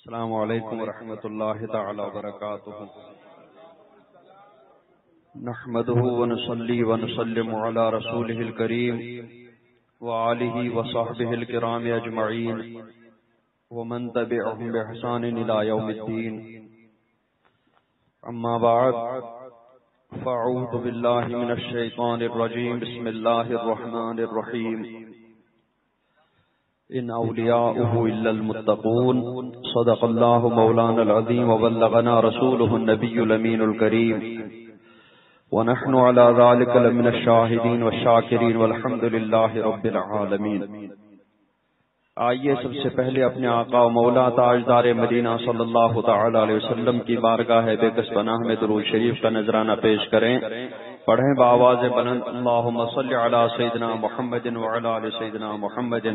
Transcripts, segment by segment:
السلام علیکم ورحمۃ اللہ تعالی وبرکاتہ. نحمده ونصلي ونسلم على رسوله الكريم وآله وصحبه الكرام اجمعین ومن تبعهم بإحسان الى يوم الدین. اما بعد فاعوذ باللہ من الشیطان الرجیم. بسم اللہ الرحمن الرحیم. ان اولیاؤه الا المتقون. صدق اللہ مولانا العظیم وبلغنا رسوله النبی الامین الکریم ونحن على ذلك لمن الشاہدین والشاکرین والحمد للہ رب العالمین. آئیے سب سے پہلے اپنے آقا و مولا تاجدار مدینہ صلی اللہ تعالی علیہ وسلم کی بارگاہ بے کس پناہ میں درود شریف کا نذرانہ پیش کریں. پڑھیں بآواز بلند اللہم صلی علی سیدنا محمد وعلی آل سیدنا محمد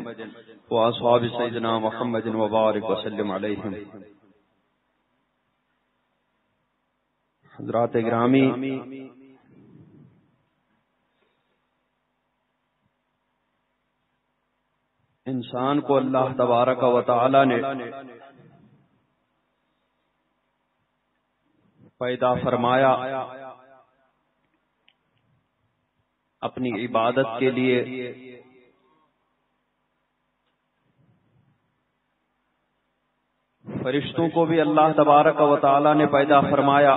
واصحاب سیدنا محمد وبارک وسلم علیہم. حضرات گرامی، انسان کو اللہ تبارک و تعالی نے پیدا فرمایا اپنی عبادت کے لیے. فرشتوں کو بھی اللہ تبارک و تعالی نے پیدا فرمایا،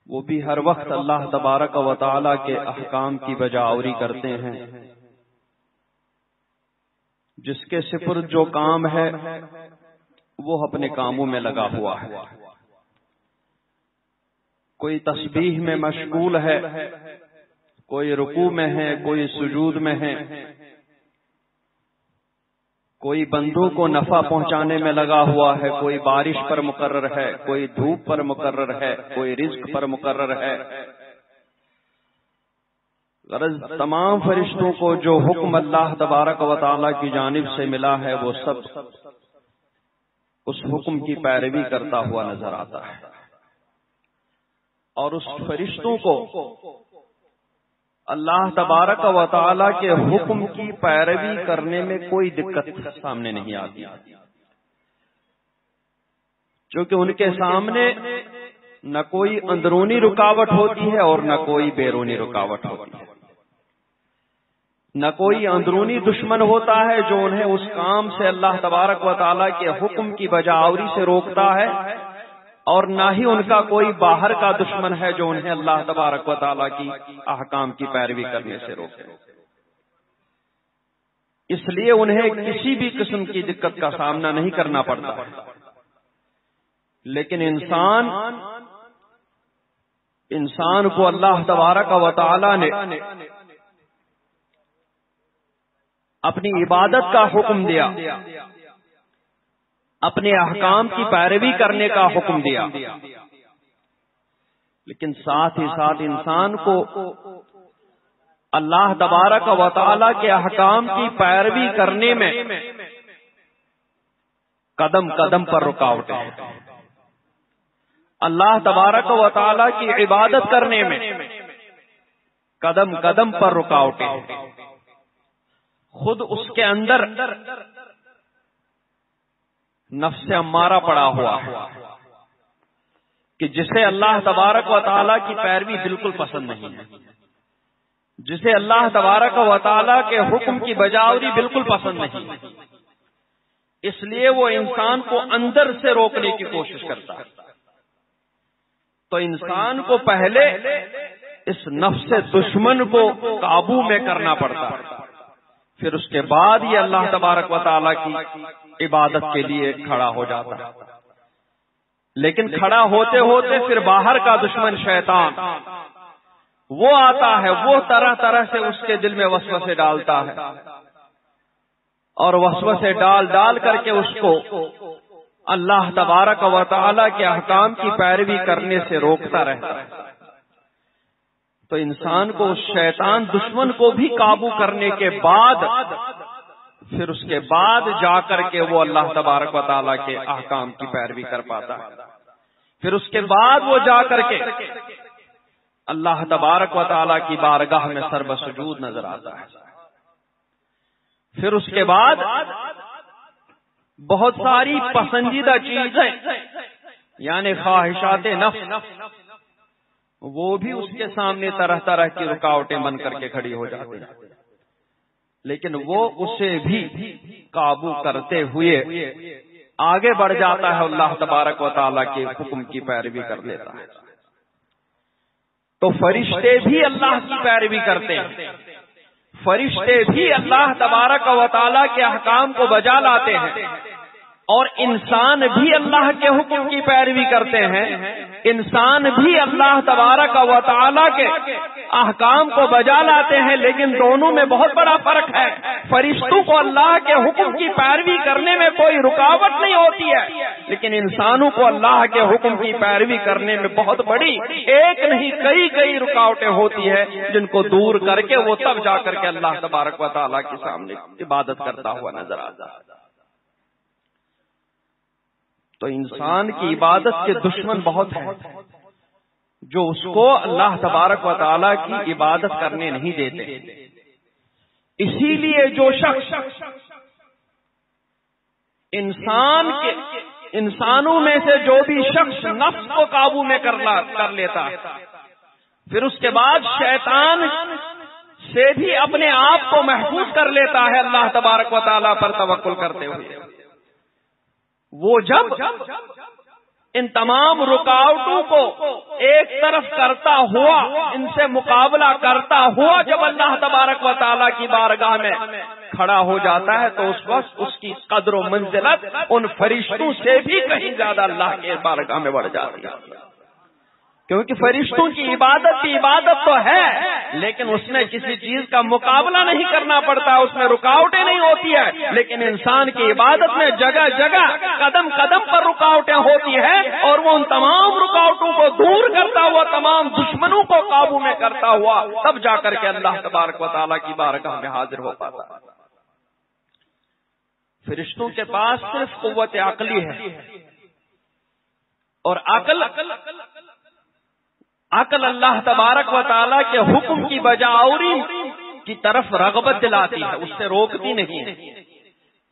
وہ بھی ہر وقت اللہ تبارک و تعالی کے احکام کی بجاوری کرتے ہیں. جس کے سپرد جو کام ہے وہ اپنے کاموں میں لگا ہوا ہے. کوئی تسبیح میں مشغول ہے، کوئی رکوع میں ہے، کوئی سجود میں ہے، کوئی بندوں کو نفع پہنچانے میں لگا ہوا ہے، کوئی بارش پر مقرر ہے، کوئی دھوپ پر مقرر ہے، کوئی رزق پر مقرر ہے. غرض تمام فرشتوں کو جو حکم اللہ تبارک و تعالی کی جانب سے ملا ہے وہ سب اس حکم کی پیروی کرتا ہوا نظر آتا ہے. اور اس فرشتوں کو اللہ تبارک و تعالی کے حکم کی پیروی کرنے میں کوئی دقت سامنے نہیں آتی، کیونکہ ان کے سامنے نہ کوئی اندرونی رکاوٹ ہوتی ہے اور نہ کوئی بیرونی رکاوٹ ہوتی ہے. نہ کوئی اندرونی دشمن ہوتا ہے جو انہیں اس کام سے اللہ تبارک و تعالی کے حکم کی بجاوری سے روکتا ہے، اور نہ ہی ان کا کوئی باہر کا دشمن ہے جو انہیں اللہ تبارک و تعالی کی احکام کی پیروی کرنے سے روکے. اس لیے انہیں کسی بھی قسم کی دقت کا سامنا نہیں کرنا پڑتا. لیکن انسان کو اللہ تبارک و تعالی نے اپنی عبادت کا حکم دیا، اپنے احکام کی پیروی کرنے کا حکم دیا، لیکن ساتھ ہی ساتھ انسان کو اللہ تبارک و تعالی کے احکام کی پیروی کرنے میں قدم قدم پر رکاوٹیں ہیں. اللہ تبارک و تعالی کی عبادت کرنے میں قدم قدم پر رکاوٹیں ہیں. خود اس کے اندر نفس امارہ پڑا ہوا ہے کہ جسے اللہ تبارک و تعالی کی پیروی بالکل پسند نہیں ہے، جسے اللہ تبارک و تعالی کے حکم کی بجاوری بالکل پسند نہیں ہے. اس لیے وہ انسان کو اندر سے روکنے کی کوشش کرتا ہے. تو انسان کو پہلے اس نفس دشمن کو قابو میں کرنا پڑتا ہے، پھر اس کے بعد یہ اللہ تبارک و تعالی کی عبادت کے لیے کھڑا ہو جاتا ہے. لیکن کھڑا ہوتے ہوتے پھر باہر کا دشمن شیطان وہ آتا ہے، وہ طرح طرح سے اس کے دل میں وسوسے ڈالتا ہے، اور وسوسے ڈال ڈال کر کے اس کو اللہ تبارک و تعالی کے احکام کی پیروی کرنے سے روکتا رہتا ہے. تو انسان کو اس شیطان دشمن کو بھی قابو کرنے کے بعد پھر اس کے بعد جا کر کے وہ اللہ تبارک و تعالیٰ کے احکام کی پیروی کر پاتا ہے. پھر اس کے بعد وہ جا کر کے اللہ تبارک و تعالیٰ کی بارگاہ میں سر بسجود نظر آتا ہے. پھر اس کے بعد بہت ساری پسندیدہ چیزیں یعنی خواہشات نفس وہ بھی اس کے سامنے طرح طرح کی رکاوٹیں بن کر کے کھڑی ہو جاتی ہیں، لیکن وہ اسے بھی قابو کرتے ہوئے آگے بڑھ جاتا ہے، اللہ تبارک و تعالیٰ کے حکم کی پیروی کر لیتا ہے۔ تو فرشتے بھی اللہ کی پیروی کرتے ہیں، فرشتے بھی اللہ تبارک و تعالیٰ کے احکام کو بجا لاتے ہیں، اور انسان بھی اللہ کے حکم کی پیروی کرتے ہیں، انسان بھی اللہ تبارک و تعالیٰ کے احکام کو بجا لاتے ہیں، لیکن دونوں میں بہت بڑا فرق ہے۔ فرشتوں کو اللہ کے حکم کی پیروی کرنے میں کوئی رکاوٹ نہیں ہوتی ہے، لیکن انسانوں کو اللہ کے حکم کی پیروی کرنے میں بہت بڑی ایک نہیں کئی رکاوٹیں ہوتی ہے، جن کو دور کر کے وہ تب جا کر کے اللہ تبارک و تعالیٰ کے سامنے عبادت کرتا ہوا نظر آتا ہے۔ تو انسان کی عبادت کے دشمن بہت ہیں، جو اس کو اللہ تبارک و تعالیٰ کی عبادت کرنے نہیں دیتے۔ اسی لیے جو شخص انسانوں میں سے جو بھی شخص نفس کو قابو میں کر لیتا ہے، پھر اس کے بعد شیطان سے بھی اپنے آپ کو محفوظ کر لیتا ہے اللہ تبارک و تعالیٰ پر توکل کرتے ہوئے، وہ جب ان تمام رکاوٹوں کو ایک طرف کرتا ہوا، ان سے مقابلہ کرتا ہوا جب اللہ تبارک و تعالیٰ کی بارگاہ میں کھڑا ہو جاتا ہے، تو اس وقت اس کی قدر و منزلت ان فرشتوں سے بھی کہیں زیادہ اللہ کے بارگاہ میں بڑھ جاتی ہے، کیونکہ فرشتوں کی عبادت تو ہے، لیکن اس میں کسی چیز کا مقابلہ نہیں کرنا پڑتا، اس میں رکاوٹیں نہیں ہوتی ہے، لیکن انسان کی عبادت میں جگہ جگہ قدم قدم پر رکاوٹیں ہوتی ہے، اور وہ ان تمام رکاوٹوں کو دور کرتا ہوا، تمام دشمنوں کو قابو میں کرتا ہوا، تب جا کر کے اللہ تبارک و تعالیٰ کی بارگاہ میں حاضر ہو پاتا ہے۔ فرشتوں کے پاس صرف قوت عقلی ہے، اور عقل اللہ تبارک و تعالیٰ کے حکم کی بجاوری کی طرف رغبت دلاتی ہے، اس سے روکتی نہیں،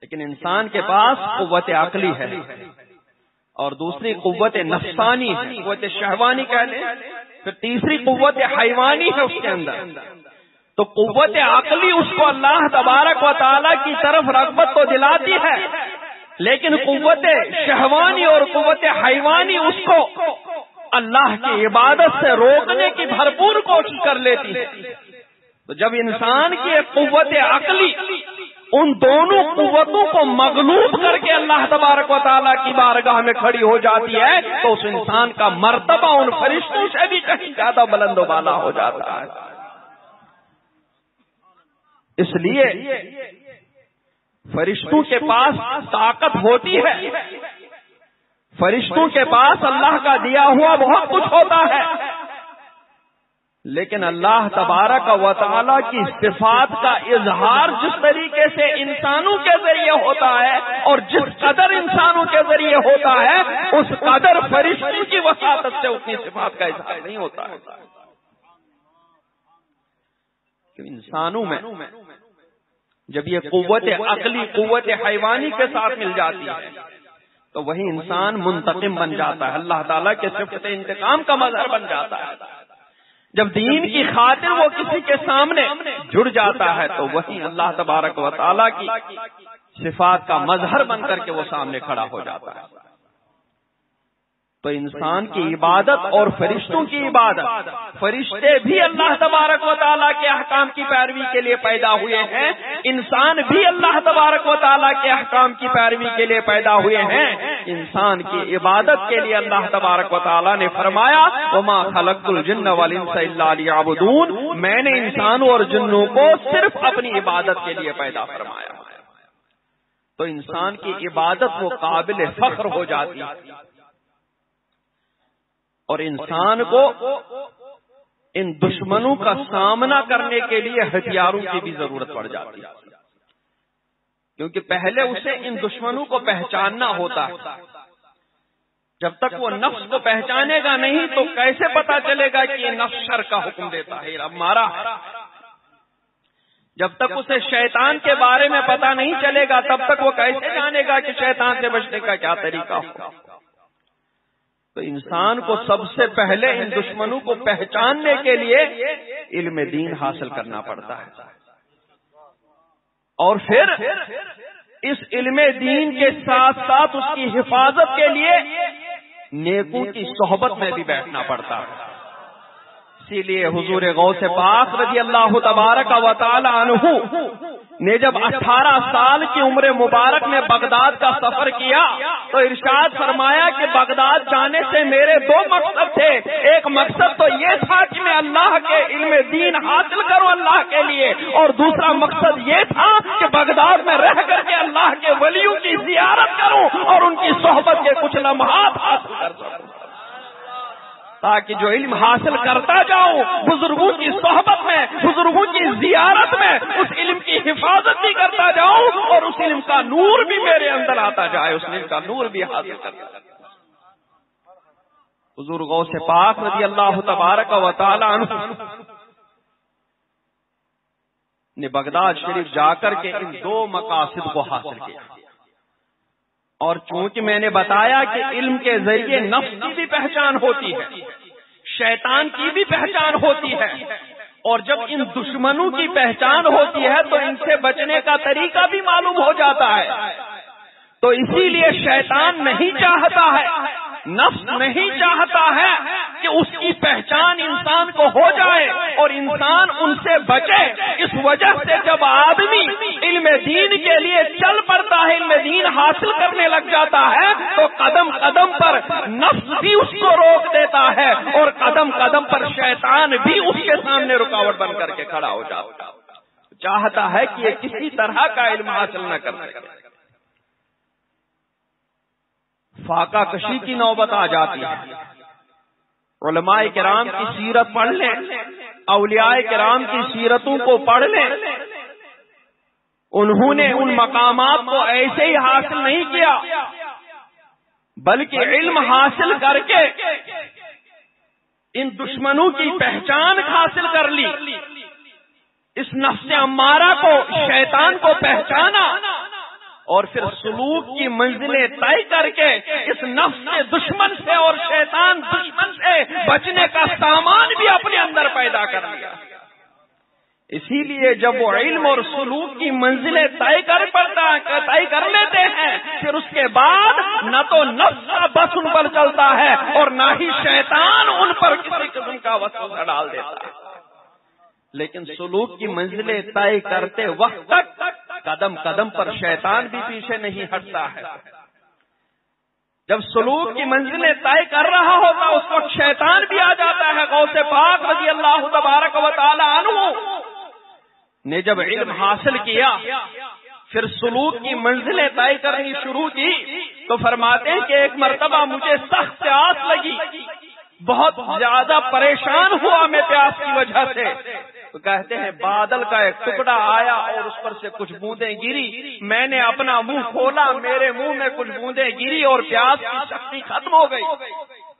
لیکن انسان کے پاس قوت عقلی ہے، اور دوسری قوت نفسانی ہے، قوت شہوانی کہہ لیں، پھر تیسری قوت حیوانی ہے اس کے اندر۔ تو قوت عقلی اس کو اللہ تبارک و تعالیٰ کی طرف رغبت تو دلاتی ہے، لیکن قوت شہوانی اور قوت حیوانی اس کو اللہ کی عبادت سے روکنے کی بھرپور کوشش کر لیتی ہے۔ تو جب انسان کی ایک قوت عقلی ان دونوں قوتوں کو مغلوب کر کے اللہ تبارک و تعالیٰ کی بارگاہ میں کھڑی ہو جاتی ہے، تو اس انسان کا مرتبہ ان فرشتوں سے بھی کہیں زیادہ بلند و بالا ہو جاتا ہے۔ اس لیے فرشتوں کے پاس طاقت ہوتی ہے، فرشتوں کے پاس اللہ کا دیا ہوا بہت کچھ ہوتا ہے، لیکن اللہ تبارک و تعالیٰ کی صفات کا اظہار جس طریقے سے انسانوں کے ذریعے ہوتا ہے، اور جس قدر انسانوں کے ذریعے ہوتا ہے، اس قدر فرشتوں کی وساطت سے اتنی صفات کا اظہار نہیں ہوتا ہے۔ کہ انسانوں میں جب یہ قوت عقلی قوت حیوانی کے ساتھ مل جاتی ہے، تو وہی انسان منتقم بن جاتا ہے، اللہ تعالیٰ کے صفت انتقام کا مظہر بن جاتا ہے۔ جب دین کی خاطر وہ کسی کے سامنے جڑ جاتا ہے، تو وہی اللہ تبارک و تعالیٰ کی صفات کا مظہر بن کر کے وہ سامنے کھڑا ہو جاتا ہے۔ تو انسان کی عبادت اور فرشتوں کی عبادت، فرشتے بھی اللہ تبارک و تعالیٰ کے احکام کی پیروی کے لیے پیدا ہوئے ہیں، انسان بھی اللہ تبارک و تعالیٰ کے احکام کی پیروی کے لیے پیدا ہوئے ہیں۔ انسان کی عبادت کے لیے اللہ تبارک و تعالیٰ نے فرمایا وَمَا خَلَقْتُ الْجِنَّ وَالْإِنسَ إِلَّا لِيَعْبُدُونِ، میں نے انسانوں اور جنوں کو صرف اپنی عبادت کے لیے پیدا فرمایا۔ تو انسان کی عبادت وہ قابل فخر ہو جاتی ہے، اور انسان کو ان دشمنوں کا سامنا کرنے کے لیے ہتھیاروں کی بھی ضرورت پڑ جاتی ہے، کیونکہ پہلے اسے ان دشمنوں کو پہچاننا ہوتا ہے۔ جب تک وہ نفس کو پہچانے گا نہیں تو کیسے پتا چلے گا کہ یہ نفس شر کا حکم دیتا ہے، اب مارا ہے۔ جب تک اسے شیطان کے بارے میں پتہ نہیں چلے گا تب تک وہ کیسے جانے گا کہ شیطان سے بچنے کا کیا طریقہ ہو؟ تو انسان کو سب سے پہلے ان دشمنوں کو پہچاننے کے لیے علم دین حاصل کرنا پڑتا ہے، اور پھر اس علم دین کے ساتھ ساتھ اس کی حفاظت کے لیے نیکوں کی صحبت میں بھی بیٹھنا پڑتا ہے۔ اسی لیے حضور غوث پاک رضی اللہ تبارک و تعالی عنہ نے جب 18 سال کی عمر مبارک میں بغداد کا سفر کیا تو ارشاد فرمایا کہ بغداد جانے سے میرے 2 مقصد تھے۔ ایک مقصد تو یہ تھا کہ میں اللہ کے علم دین حاصل کروں اللہ کے لیے، اور دوسرا مقصد یہ تھا کہ بغداد میں رہ کر کے اللہ کے ولیوں کی زیارت کروں اور ان کی صحبت کے کچھ لمحات حاصل کر سکوں، تاکہ جو علم حاصل کرتا جاؤں بزرگوں کی صحبت میں، بزرگوں کی زیارت میں اس علم کی حفاظت بھی کرتا جاؤں اور اس علم کا نور بھی میرے اندر آتا جائے، اس علم کا نور بھی حاصل کرتا جائے۔ حضور غوث پاک رضی اللہ تبارک و تعالی عنہ نے بغداد شریف جا کر کے ان 2 مقاصد کو حاصل کیا، اور چونکہ میں نے بتایا کہ علم کے ذریعے نفس کی بھی پہچان ہوتی ہے، شیطان کی بھی پہچان ہوتی ہے، اور جب ان دشمنوں کی پہچان ہوتی ہے تو ان سے بچنے کا طریقہ بھی معلوم ہو جاتا ہے۔ تو اسی لیے شیطان نہیں چاہتا ہے، نفس نہیں چاہتا ہے کہ اس کی پہچان انسان کو ہو جائے اور انسان ان سے بچے۔ اس وجہ سے جب آدمی علم دین کے لیے چل پڑتا ہے، علم دین حاصل کرنے لگ جاتا ہے، تو قدم قدم پر نفس بھی اس کو روک دیتا ہے اور قدم قدم پر شیطان بھی اس کے سامنے رکاوٹ بن کر کے کھڑا ہو جاتا ہے، چاہتا ہے کہ یہ کسی طرح کا علم حاصل نہ کر سکے۔ فاقہ کشی کی نوبت آ جاتی ہے۔ علماء کرام کی سیرت پڑھ لیں، اولیاء کرام کی سیرتوں کو پڑھ لیں، انہوں نے ان مقامات کو ایسے ہی حاصل نہیں کیا بلکہ علم حاصل کر کے ان دشمنوں کی پہچان حاصل کر لی، اس نفس امارہ کو، شیطان کو پہچانا، اور پھر سلوک کی منزلیں طے کر کے اس نفس کے دشمن سے اور شیطان دشمن سے بچنے کا سامان بھی اپنے اندر پیدا کر لیا۔ اسی لیے جب وہ علم اور سلوک کی منزلیں طے کر لیتے ہیں، پھر اس کے بعد نہ تو نفس کا بس ان پر چلتا ہے اور نہ ہی شیطان ان پر کسی قسم کا وسوسہ ڈال دیتا ہے۔ لیکن سلوک کی منزلیں طے کرتے وقت تک قدم قدم پر شیطان بھی پیچھے نہیں ہٹتا ہے۔ جب سلوک کی منزلیں طے کر رہا ہوتا اس وقت شیطان بھی آ جاتا ہے۔ غوث پاک رضی اللہ تبارک و تعالی عنہ نے جب علم حاصل کیا، پھر سلوک کی منزلیں طے کرنی شروع کی، تو فرماتے ہیں کہ ایک مرتبہ مجھے سخت پیاس لگی، بہت زیادہ پریشان ہوا میں پیاس کی وجہ سے۔ تو کہتے ہیں بادل کا ایک ٹکڑا آیا اور اس پر سے کچھ بوندیں گری، میں نے اپنا منہ کھولا، میرے منہ میں کچھ بوندیں گری اور پیاس کی شکتی ختم ہو گئی۔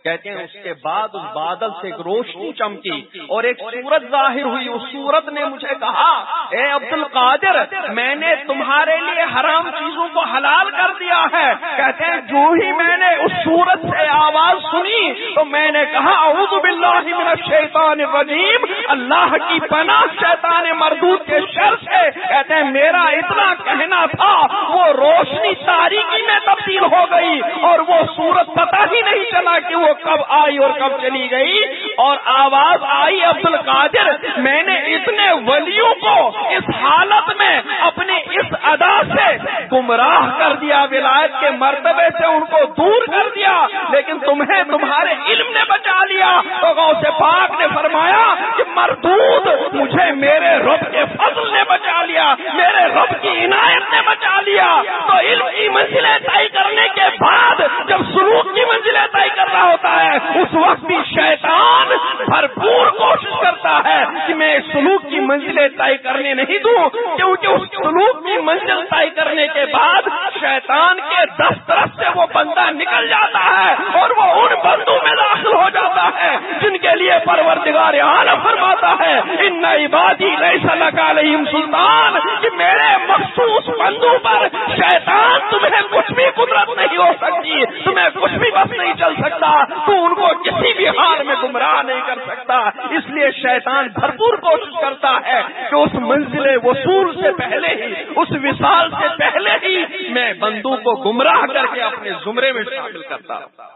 کہتے ہیں اس کے بعد اس بادل سے ایک روشنی چمکی اور ایک صورت ظاہر ہوئی۔ اس صورت نے مجھے کہا، اے عبد القادر، میں نے تمہارے لیے حرام چیزوں کو حلال کر دیا ہے۔ کہتے ہیں جو ہی میں نے اس صورت سے آواز سنی تو میں نے کہا، اعوذ باللہ من الشیطان الرجیم، اللہ کی پناہ شیطان مردود کے شر سے۔ کہتے ہیں میرا اتنا کہنا تھا، وہ روشنی تاریکی میں تبدیل ہو گئی اور وہ صورت پتہ ہی نہیں چلا کہ وہ کب آئی اور کب چلی گئی، اور آواز آئی، عبد القادر، میں نے اتنے ولیوں کو اس حالت میں اپنی اس ادا سے گمراہ کر دیا، ولایت کے مرتبے سے ان کو دور کر دیا، لیکن تمہیں تمہارے علم نے بچا لیا۔ تو غوث پاک نے فرمایا کہ مردود، مجھے میرے رب کے فضل نے بچا لیا، میرے رب کی عنایت نے بچا لیا۔ تو علم کی منزلیں طے کرنے کے بعد جب سلوک کی منزلیں طے کر رہا ہوتا ہے، اس وقت بھی شیطان بھرپور کوشش کرتا ہے کہ میں سلوک کی منزلیں طے کرنے نہیں دوں، کیونکہ اس سلوک کی منزل طے کرنے کے بعد شیطان کے 10 طرف سے وہ بندہ نکل جاتا ہے اور وہ ان بندوں میں داخل ہو جاتا جاتا ہے جن کے لیے پروردگار عالم فرماتا ہے ان عبادی لیس لک علیہم سلطان، کہ میرے مخصوص بندوں پر شیطان تمہیں کچھ بھی قدرت نہیں ہو سکتی، تمہیں کچھ بھی بس نہیں چل سکتا، تو ان کو کسی بھی حال میں گمراہ نہیں کر سکتا۔ اس لیے شیطان بھرپور کوشش کرتا ہے کہ اس منزل وصول سے پہلے ہی، اس وصال سے پہلے ہی میں بندوں کو گمراہ کر کے اپنے زمرے میں شامل کرتا ہوں۔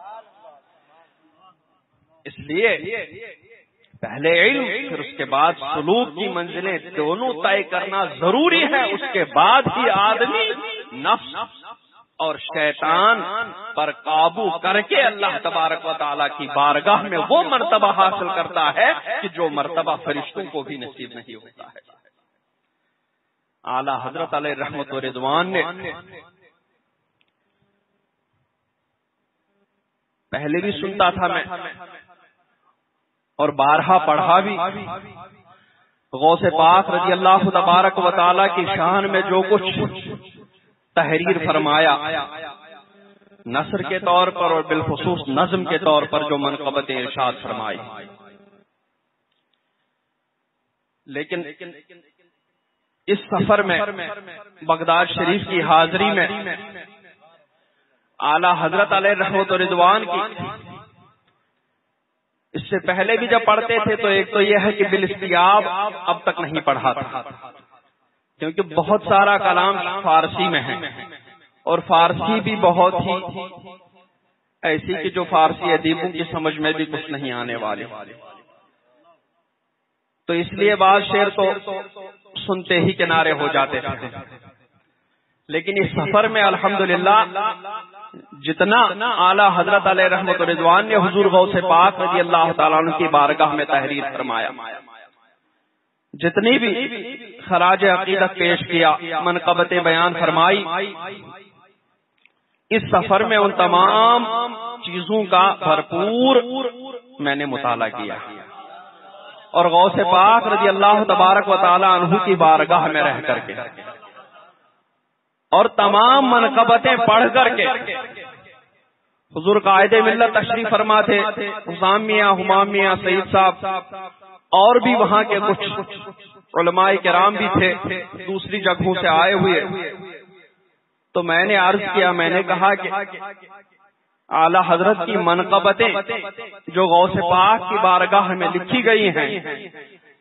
اس لیے پہلے علم پھر اس کے بعد سلوک کی منزلیں دونوں طے کرنا ضروری ہے، اس کے بعد ہی آدمی نفس اور شیطان پر قابو کر کے اللہ تبارک و تعالیٰ کی بارگاہ میں وہ مرتبہ حاصل کرتا ہے کہ جو مرتبہ فرشتوں کو بھی نصیب نہیں ہوتا ہے۔ اعلیٰ حضرت علیہ رحمت و رضوان نے پہلے بھی سنتا تھا میں اور بارہا پڑھا بھی، غوث پاک رضی اللہ تبارک و تعالیٰ کی شان میں جو کچھ تحریر فرمایا نثر کے طور پر اور بالخصوص نظم کے طور پر جو منقبتیں ارشاد فرمائی، لیکن اس سفر میں بغداد شریف کی حاضری میں اعلیٰ حضرت علیہ رحمت و رضوان کی، اس سے پہلے بھی جب پڑھتے تھے تو ایک تو یہ ہے کہ بالاستیاب اب تک نہیں پڑھا تھا، کیونکہ بہت سارا کلام فارسی میں ہے اور فارسی بھی بہت ہی ایسی کہ جو فارسی ادیبوں کی سمجھ میں بھی کچھ نہیں آنے والے، تو اس لیے بعض شعر تو سنتے ہی کنارے ہو جاتے تھے۔ لیکن اس سفر میں الحمدللہ جتنا اعلیٰ حضرت علیہ رحمت و رضوان نے حضور غوث پاک رضی اللہ تعالیٰ عنہ کی بارگاہ میں تحریر فرمایا، جتنی بھی خراج عقیدت پیش کیا، منقبتیں بیان فرمائی، اس سفر میں ان تمام چیزوں کا بھرپور میں نے مطالعہ کیا اور غوث پاک رضی اللہ تبارک و تعالی عنہ کی بارگاہ میں رہ کر کے اور تمام منقبتیں پڑھ کر کے حضور قائد ملت تشریف فرما تھے، حسام میاں، ہمام میاں، سعید صاحب اور بھی وہاں کے کچھ علماء کرام بھی تھے دوسری جگہوں سے آئے ہوئے، تو میں نے عرض کیا، میں نے کہا کہ اعلی حضرت کی منقبتیں جو غوث پاک کی بارگاہ میں لکھی گئی ہیں،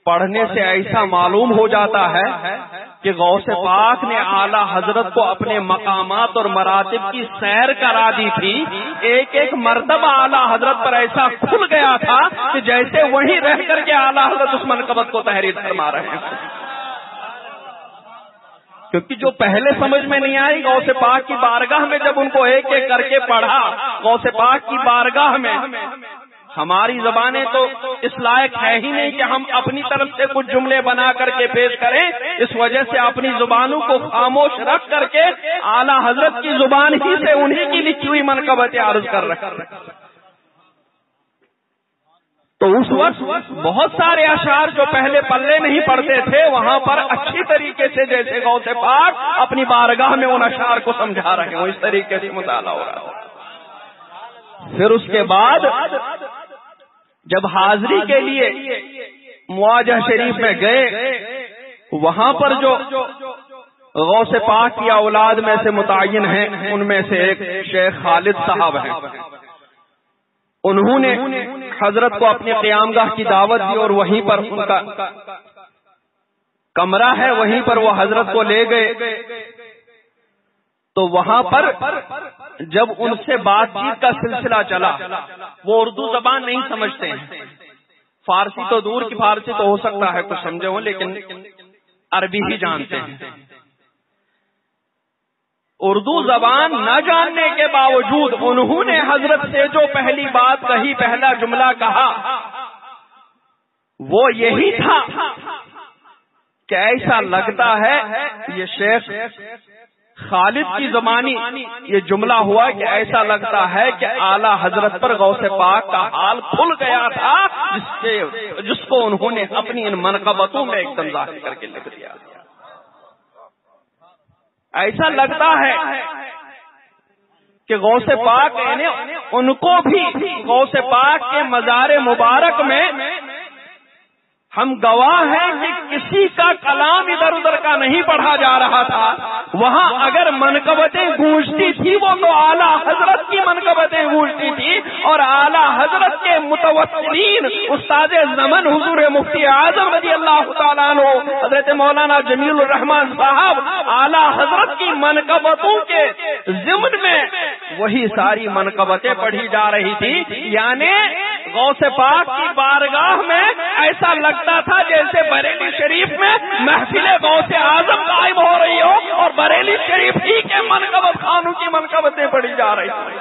پڑھنے سے ایسا معلوم ہو جاتا ہے کہ غوث پاک نے اعلی حضرت کو اپنے مقامات اور مراتب کی سیر کرا دی تھی، ایک ایک مرتبہ اعلی حضرت پر ایسا کھل گیا تھا کہ جیسے وہیں رہ کر کے اعلی حضرت اس منقبت کو تحریر فرما رہے ہیں، کیونکہ جو پہلے سمجھ میں نہیں آئی غوث پاک کی بارگاہ میں جب ان کو ایک ایک کر کے پڑھا، غوث پاک کی بارگاہ میں ہماری زبانیں تو اس لائق ہے ہی نہیں کہ ہم اپنی طرف سے کچھ جملے بنا کر کے پیش کریں، اس وجہ سے اپنی زبانوں کو خاموش رکھ کر کے اعلی حضرت کی زبان ہی سے انہی کی لکھی ہوئی منقبتیں عرض کر رہے ہیں۔ تو اس وقت بہت سارے اشعار جو پہلے پلے نہیں پڑتے تھے، وہاں پر اچھی طریقے سے جیسے غوث پاک اپنی بارگاہ میں ان اشعار کو سمجھا رہے ہیں، اس طریقے سے مطالعہ ہو رہا ہے۔ پھر اس کے بعد جب حاضری کے لیے مواجہ شریف میں گئے، وہاں پر جو غوث پاک کی اولاد میں سے متعین ہیں، ان میں سے ایک شیخ خالد صاحب ہیں، انہوں نے حضرت کو اپنی قیامگاہ کی دعوت دی اور وہیں پر ان کا کمرہ ہے، وہیں پر وہ حضرت کو لے گئے۔ تو وہاں پر جب ان سے بات چیت کا سلسلہ چلا، وہ اردو زبان نہیں سمجھتے ہیں، فارسی تو دور کی، فارسی تو ہو سکتا ہے کچھ سمجھے ہوں، لیکن عربی ہی جانتے ہیں۔ اردو زبان نہ جاننے کے باوجود انہوں نے حضرت سے جو پہلی بات کہی، پہلا جملہ کہا، وہ یہی تھا کہ ایسا لگتا ہے، یہ شیخ خالد کی زبانی یہ جملہ ہوا کہ ایسا لگتا ہے کہ اعلی حضرت پر غوث پاک کا حال کھل گیا تھا، جس کو انہوں نے اپنی ان منقبتوں میں ایک دم ظاہر کر کے لکھ دیا۔ ایسا لگتا ہے کہ غوث پاک نے ان کو بھی غوث پاک کے مزار مبارک میں ہم گواہ ہیں کہ کسی کا کلام ادھر ادھر کا نہیں پڑھا جا رہا تھا. وہاں اگر منقبتیں گونجتی تھی وہ تو اعلیٰ حضرت کی منقبتیں گونجتی تھی, اور اعلیٰ حضرت کے متوسلین استاد زمن حضور مفتی اعظم رضی اللہ تعالیٰ عنہ حضرت مولانا جمیل الرحمان صاحب اعلیٰ حضرت کی منقبتوں کے ضمن میں وہی ساری منقبتیں پڑھی جا رہی تھی. یعنی غوث پاک کی بارگاہ میں ایسا لگتا تھا جیسے بریلی شریف میں محفل غوث اعظم قائم ہو رہی ہو اور بریلی شریف ہی کے منقبت خانوں کی منقبتیں پڑھی جا رہی تھی.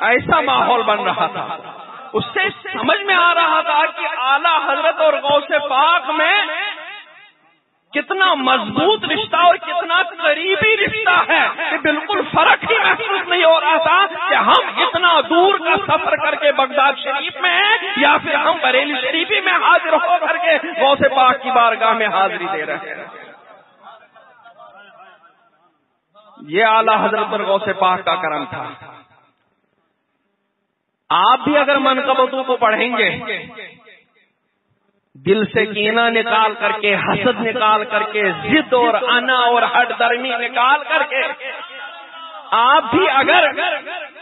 ایسا ماحول بن رہا تھا. اس سے سمجھ میں آ رہا تھا کہ اعلیٰ حضرت اور غوث پاک میں کتنا مضبوط رشتہ اور کتنا قریبی رشتہ ہے کہ بالکل فرق ہی محسوس نہیں ہو رہا تھا کہ ہم اتنا دور کا سفر کر کے بغداد شریف میں ہیں یا پھر ہم بریلی شریفی میں حاضر ہو کر کے غوث پاک کی بارگاہ میں حاضری دے رہے ہیں. یہ اعلیٰ حضرت اور غوث پاک کا کرم تھا. آپ بھی اگر منقبتوں کو پڑھیں گے دل سے کینہ نکال کر کے, حسد نکال کر کے, ضد اور انا اور ہٹ درمی نکال کر کے, آپ بھی اگر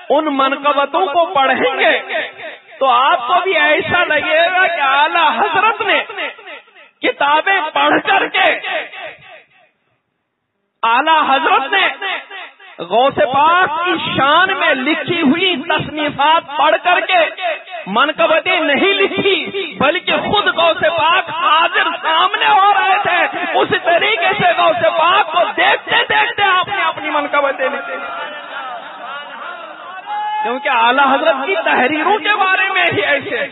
ان منقبتوں کو پڑھیں گے تو آپ کو بھی ایسا لگے گا کہ اعلیٰ حضرت نے کتابیں پڑھ کر کے, اعلیٰ حضرت نے غوث پاک کی شان میں لکھی ہوئی تصنیفات پڑھ کر کے منقبتیں نہیں لکھی بلکہ خود غوث پاک حاضر سامنے ہو رہے تھے. اس طریقے سے غوث پاک کو دیکھتے دیکھتے آپ نے اپنی منقبتیں لکھی, کیونکہ اعلیٰ حضرت کی تحریروں کے بارے میں ہی ایسے.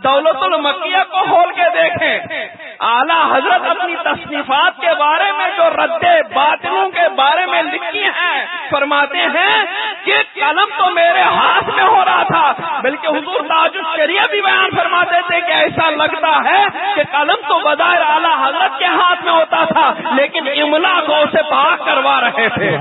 دولت المکیہ کو کھول کے دیکھیں, اعلیٰ حضرت اپنی تصنیفات کے بارے میں جو رد باطلوں کے بارے میں لکھی ہیں فرماتے ہیں کہ قلم تو میرے ہاتھ میں ہو رہا تھا, بلکہ حضور تاج الشریعہ بھی بیان فرماتے تھے کہ ایسا لگتا ہے کہ قلم تو بظاہر اعلیٰ حضرت کے ہاتھ میں ہوتا تھا لیکن املا غوث پاک کروا رہے تھے.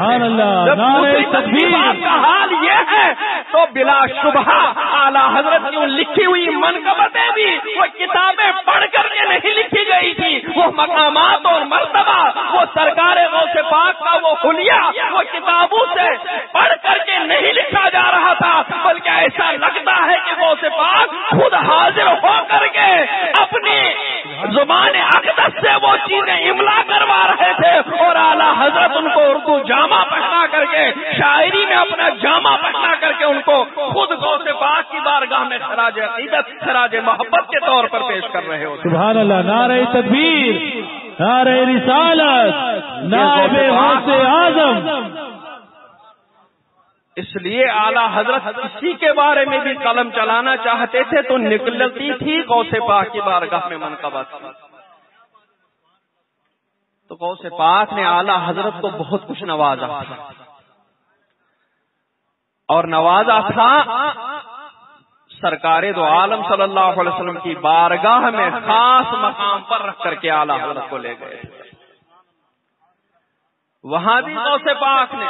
جب تصنیفات کا حال یہ ہے تو بلا شبہ اعلیٰ حضرت کی لکھی ہوئی منقبتیں بھی وہ کتابیں پڑھ کر کے نہیں لکھی گئی تھی, وہ مقامات اور مرتبہ, وہ سرکار غوث پاک کا وہ حلیہ وہ کتابوں سے پڑھ کر کے نہیں لکھا جا رہا تھا, بلکہ ایسا لگتا ہے کہ غوث پاک خود حاضر ہو کر کے اپنی زبان اقدس سے وہ چیزیں املا کروا رہے تھے, اور اعلیٰ حضرت ان کو اردو جامہ پہنا کر کے شاعری میں اپنا جامہ پہنا کر کے ان کو خود غوث پاک کی بارگاہ میں خراج عقیدت خراج محبت کے طور پر پیش کر رہے ہوتے. سبحان اللہ. نعرہ تکبیر, نعرہ رسالت, نائب غوث اعظم. اس لیے اعلیٰ حضرت کسی کے بارے میں بھی قلم چلانا چاہتے تھے تو نکلتی تھی غوث پاک کی بارگاہ میں منقبت. تو غوث پاک نے اعلیٰ حضرت کو بہت کچھ نوازا تھا, اور نوازا تھا سرکار دو عالم صلی اللہ علیہ وسلم کی بارگاہ میں خاص مقام پر رکھ کر کے اعلیٰ حضرت کو لے گئے. وہاں بھی غوث پاک نے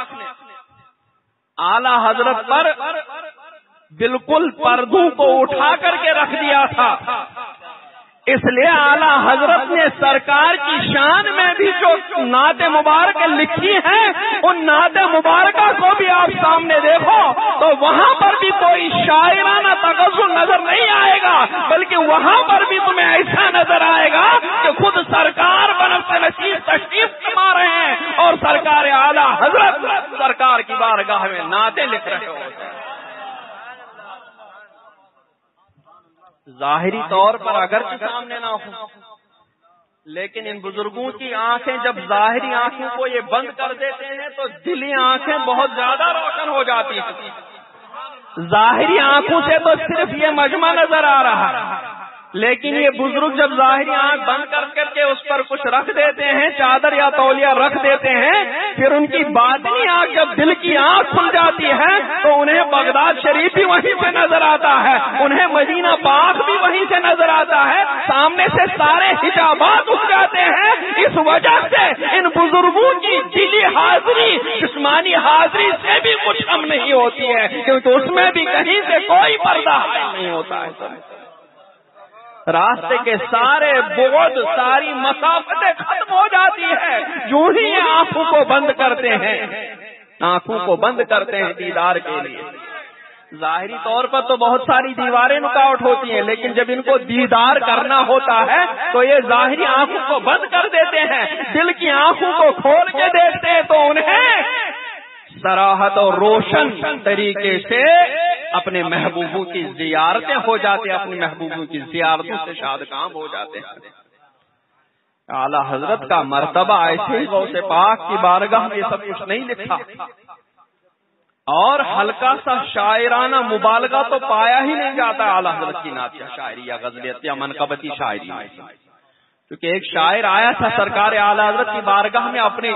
اعلیٰ حضرت پر بالکل پردوں کو اٹھا کر کے رکھ دیا تھا. اس لیے اعلیٰ حضرت نے سرکار کی شان میں بھی جو نعت مبارک لکھی ہیں ان نعت مبارکہ کو بھی آپ سامنے دیکھو تو وہاں پر بھی کوئی شاعرانہ تغزل نظر نہیں آئے گا, بلکہ وہاں پر بھی تمہیں ایسا نظر آئے گا کہ خود سرکار بنفس نشیب تشریف فرما رہے ہیں اور سرکار اعلیٰ حضرت سرکار کی بارگاہ میں نعتیں لکھ رہے ہوتے ہیں. ظاہری طور پر اگرچہ سامنے نہ ہو, لیکن ان بزرگوں کی آنکھیں جب ظاہری آنکھوں کو یہ بند کر دیتے ہیں تو دلی آنکھیں بہت زیادہ روشن ہو جاتی ہیں. ظاہری آنکھوں سے تو صرف یہ مجمع نظر آ رہا ہے, لیکن یہ بزرگ جب ظاہری آنکھ بند کر کے اس پر کچھ رکھ دیتے ہیں، چادر یا تولیہ رکھ دیتے ہیں، پھر ان کی باطنی آنکھ جب دل کی آنکھ کھل جاتی ہے تو انہیں بغداد شریف بھی وہیں سے نظر آتا ہے، انہیں مدینہ پاک بھی وہیں سے نظر آتا ہے، سامنے سے سارے حجابات اٹھ جاتے ہیں۔ اس وجہ سے ان بزرگوں کی دلی حاضری جسمانی حاضری سے بھی کچھ کم نہیں ہوتی ہے، کیونکہ اس میں بھی کہیں سے کوئی پردہ نہیں ہوتا ہے۔ راستے کے سارے بعد، ساری مسافتیں ختم ہو جاتی ہے جو ہی یہ آنکھوں کو بند کرتے ہیں، آنکھوں کو بند کرتے ہیں دیدار کے لیے۔ ظاہری طور پر تو بہت ساری دیواریں نکاوٹ ہوتی ہیں، لیکن جب ان کو دیدار کرنا ہوتا ہے تو یہ ظاہری آنکھوں کو بند کر دیتے ہیں، دل کی آنکھوں کو کھول کے دیکھتے ہیں تو انہیں صراحت اور روشن طریقے سے اپنے محبوبوں کی زیارتیں ہو جاتے ہیں، اپنے محبوبوں کی زیارتوں سے شاد کام ہو جاتے ہیں۔ اعلی حضرت کا مرتبہ ایسے ہی غوث پاک کی بارگاہ میں سب کچھ نہیں لکھا، اور ہلکا سا شاعرانہ مبالغہ تو پایا ہی نہیں جاتا اعلی حضرت کی نعت یا شاعری یا غزلیت یا منقبتی شاعری میں، کیونکہ ایک شاعر آیا تھا سرکار اعلی حضرت کی بارگاہ میں اپنے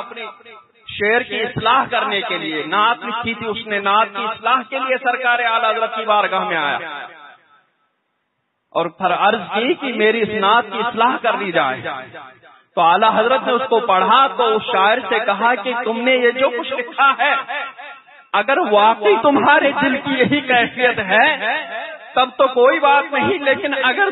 شعر کی اصلاح کرنے کے لیے، نعت لکھی تھی اس نے، نعت کی اصلاح کے لیے سرکار اعلی حضرت کی بارگاہ میں آیا اور پھر عرض کی کہ میری اس نعت کی اصلاح کر لی جائے، تو اعلی حضرت نے اس کو پڑھا تو اس شاعر سے کہا کہ تم نے یہ جو کچھ لکھا ہے اگر واقعی تمہارے دل کی یہی کیفیت ہے تب تو کوئی بات نہیں، لیکن اگر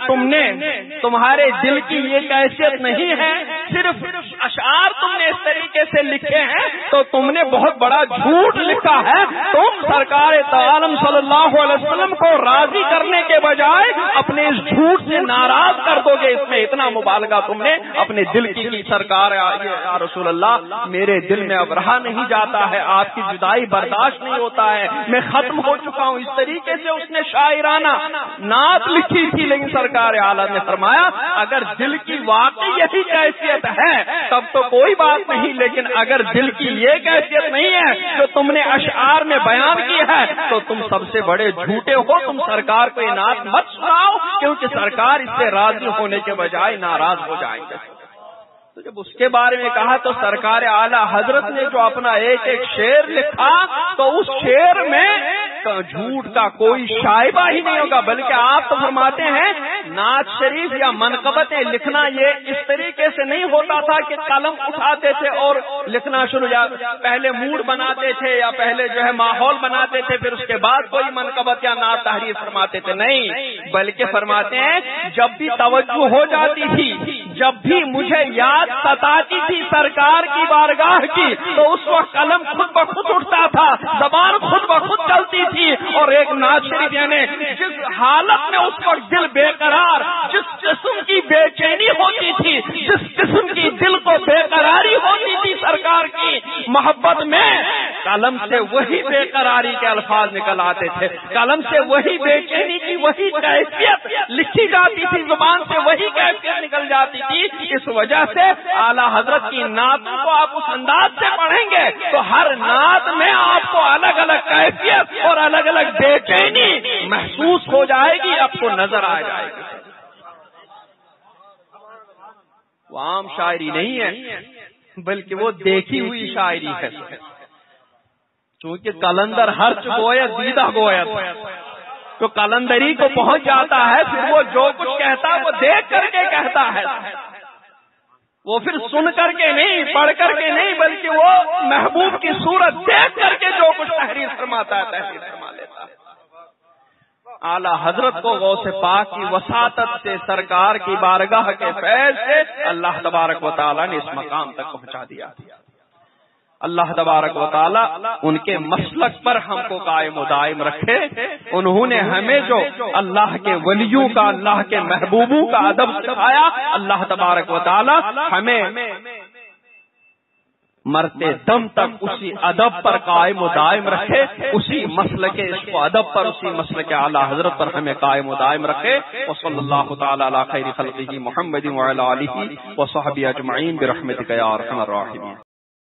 تمہارے دل کی یہ کیفیت نہیں ہے، صرف اشعار تم نے اس طریقے سے لکھے ہیں تو تم نے بہت بڑا جھوٹ لکھا ہے۔ تم سرکار عالم صلی اللہ علیہ وسلم کو راضی کرنے کے بجائے اپنے اس جھوٹ سے ناراض کر دو گے، اس میں اتنا مبالغہ تم نے اپنے دل کی سرکار یا رسول اللہ میرے دل میں اب رہا نہیں جاتا ہے، آپ کی جدائی برداشت نہیں ہوتا ہے، میں ختم ہو چکا ہوں۔ اس طریقے سے اس نے شاعرانہ نعت لکھی تھی، لیکن سرکار عالم نے فرمایا اگر دل کی واقعی یہی کیفیت ہے تب تو کوئی بات نہیں، لیکن اگر دل کی یہ کیفیت نہیں ہے جو تم نے اشعار میں بیان کی ہے تو تم سب سے بڑے جھوٹے ہو، تم سرکار کو یہ نعت مت سناؤ، کیونکہ سرکار اس سے راضی ہونے کے بجائے ناراض ہو جائیں گے۔ تو جب اس کے بارے میں کہا تو سرکار اعلی حضرت نے جو اپنا ایک ایک شعر لکھا تو اس شعر میں جھوٹ کا کوئی شائبہ ہی نہیں ہوگا، بلکہ آپ تو فرماتے ہیں نعت شریف یا منقبتیں لکھنا یہ اس طریقے سے نہیں ہوتا تھا کہ قلم اٹھاتے تھے اور لکھنا شروع، یا پہلے موڈ بناتے تھے یا پہلے جو ہے ماحول بناتے تھے پھر اس کے بعد کوئی منقبت یا نعت تحریر فرماتے تھے، نہیں، بلکہ فرماتے ہیں جب بھی توجہ ہو جاتی تھی، جب بھی مجھے یاد ستاتی تھی سرکار کی بارگاہ کی تو اس وقت قلم خود بخود اٹھتا تھا، زبان خود بخود چلتی تھی، اور ایک نعت شریف یعنی جس حالت میں اس وقت دل بے قرار، جس قسم کی بے چینی ہوتی تھی، جس قسم کی دل کو بے قراری ہوتی تھی سرکار کی محبت میں، قلم سے وہی بے قراری کے الفاظ نکل آتے تھے، قلم سے وہی بے چینی کی وہی کیفیت لکھی جاتی تھی، زبان سے وہی کیفیت نکل جاتی تھی۔ اس وجہ سے اعلیٰ حضرت کی نعتوں کو آپ اس انداز سے پڑھیں گے تو ہر نعت میں آپ کو الگ الگ کیفیت اور الگ الگ بے چینی محسوس ہو جائے گی، آپ کو نظر آ جائے گی۔ وہ عام شاعری نہیں ہے بلکہ وہ دیکھی ہوئی شاعری ہے، چونکہ قلندر ہر گویا دیدہ گویا تو قلندری کو پہنچ جاتا ہے، پھر وہ جو کچھ کہتا ہے وہ دیکھ کر کے کہتا ہے، وہ پھر سن کر کے نہیں، پڑھ کر کے نہیں، بلکہ وہ محبوب کی صورت دیکھ کر کے جو کچھ تحریر فرماتا ہے تحریر فرما لیتا ہے۔ اعلی حضرت کو غوث پاک کی وساطت سے سرکار کی بارگاہ کے فیض سے اللہ تبارک و تعالی نے اس مقام تک پہنچا دیا۔ اللہ تبارک و تعالی ان کے مسلک پر ہم کو قائم و دائم رکھے۔ انہوں نے ہمیں جو اللہ کے ولیوں کا، اللہ کے محبوبوں کا ادب سکھایا، اللہ تبارک و تعالی ہمیں مرتے دم تک اسی ادب پر قائم و دائم رکھے، اسی مسلک عشق و ادب پر، اسی مسلک اعلی حضرت پر ہمیں قائم و دائم رکھے۔ وصلی اللہ تعالی علی خیر خلقہ محمد وعلی آلہ وصحبہ اجمعین برحمتک یا ارحم الراحمین۔